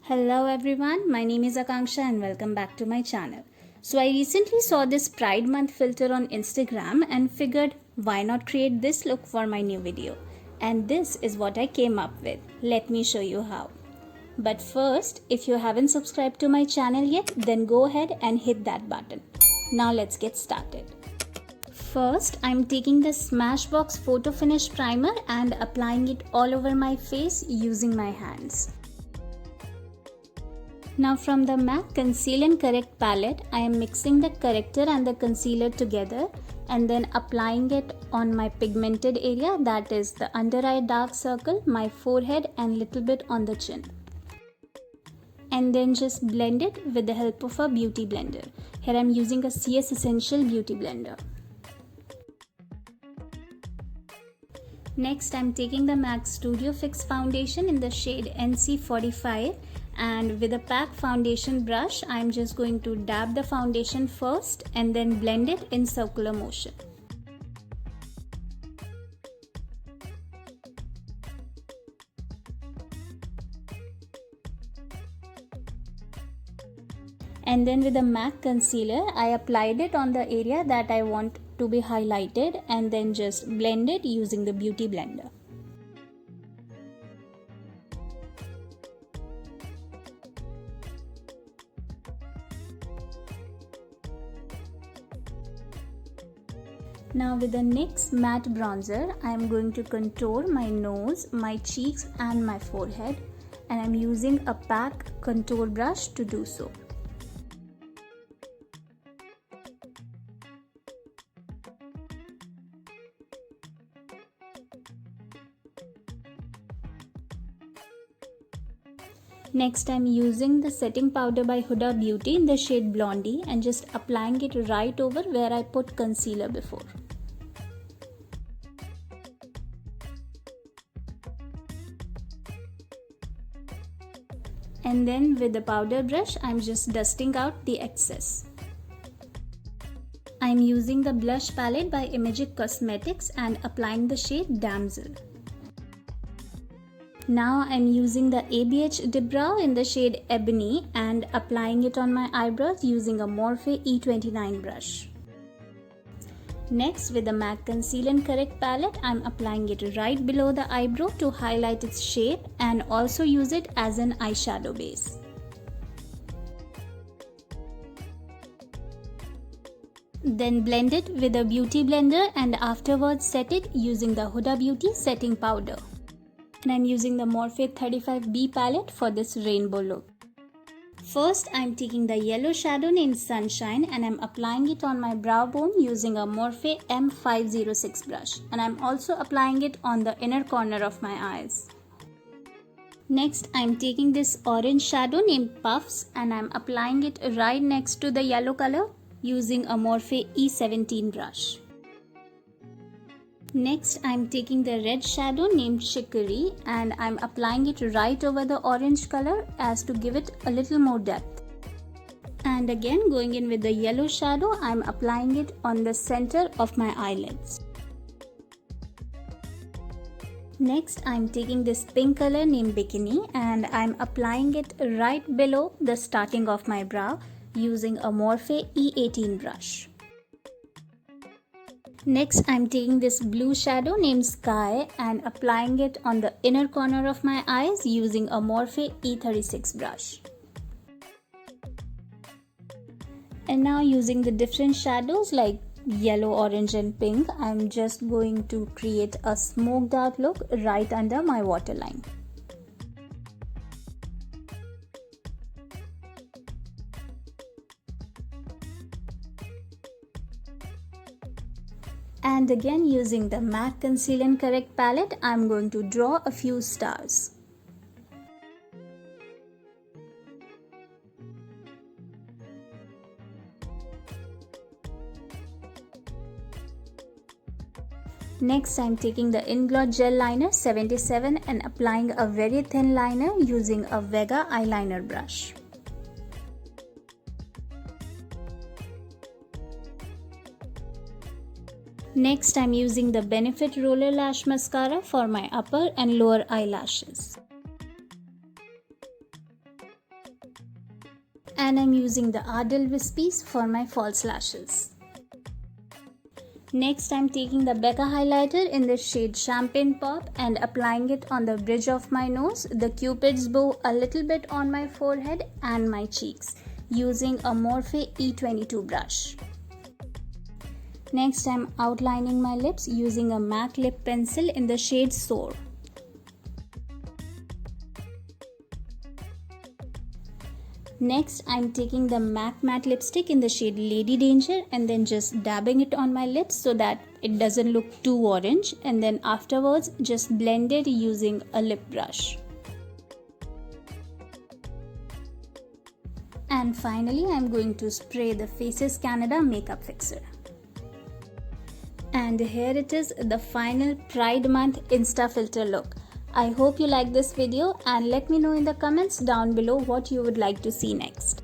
Hello everyone, my name is Akanksha and welcome back to my channel. So I recently saw this Pride Month filter on Instagram and figured why not create this look for my new video. And this is what I came up with. Let me show you how. But first, if you haven't subscribed to my channel yet, then go ahead and hit that button. Now let's get started. First, I'm taking the Smashbox Photo Finish Primer and applying it all over my face using my hands. Now from the MAC Conceal and Correct palette, I am mixing the corrector and the concealer together and then applying it on my pigmented area, that is the under eye dark circle, my forehead and little bit on the chin. And then just blend it with the help of a beauty blender. Here I am using a CS Essential beauty blender. Next I am taking the MAC Studio Fix foundation in the shade NC45 and with a pack foundation brush I am just going to dab the foundation first and then blend it in circular motion. And then with the MAC concealer I applied it on the area that I want to be highlighted and then just blend it using the beauty blender. Now with the NYX matte bronzer, I am going to contour my nose, my cheeks and my forehead, and I am using a pack contour brush to do so. Next I am using the setting powder by Huda Beauty in the shade Blondie and just applying it right over where I put concealer before. And then with the powder brush I am just dusting out the excess. I am using the blush palette by Imagic Cosmetics and applying the shade Damsel. Now I am using the ABH Dip Brow in the shade Ebony and applying it on my eyebrows using a Morphe E29 brush. Next with the MAC Conceal and Correct palette, I am applying it right below the eyebrow to highlight its shape and also use it as an eyeshadow base. Then blend it with a beauty blender and afterwards set it using the Huda Beauty setting powder. And I am using the Morphe 35B palette for this rainbow look. First I am taking the yellow shadow named Sunshine and I am applying it on my brow bone using a Morphe M506 brush, and I am also applying it on the inner corner of my eyes. Next I am taking this orange shadow named Puffs and I am applying it right next to the yellow color using a Morphe E17 brush. Next I am taking the red shadow named Chicory and I am applying it right over the orange color as to give it a little more depth. And again going in with the yellow shadow, I am applying it on the center of my eyelids. Next I am taking this pink color named Bikini and I am applying it right below the starting of my brow using a Morphe E18 brush. Next I am taking this blue shadow named Sky and applying it on the inner corner of my eyes using a Morphe E36 brush. And now using the different shadows like yellow, orange and pink, I am just going to create a smoked out look right under my waterline. And again using the MAC Conceal and Correct palette, I am going to draw a few stars. Next I am taking the Inglot Gel Liner 77 and applying a very thin liner using a Vega eyeliner brush. Next, I'm using the Benefit Roller Lash Mascara for my upper and lower eyelashes. And I'm using the Ardell Wispies for my false lashes. Next, I'm taking the Becca highlighter in the shade Champagne Pop and applying it on the bridge of my nose, the Cupid's bow a little bit on my forehead and my cheeks using a Morphe E22 brush. Next, I'm outlining my lips using a MAC lip pencil in the shade Soar. Next, I'm taking the MAC matte lipstick in the shade Lady Danger and then just dabbing it on my lips so that it doesn't look too orange, and then afterwards just blend it using a lip brush. And finally, I'm going to spray the Faces Canada makeup fixer. And here it is, the final Pride Month Insta filter look. I hope you like this video and let me know in the comments down below what you would like to see next.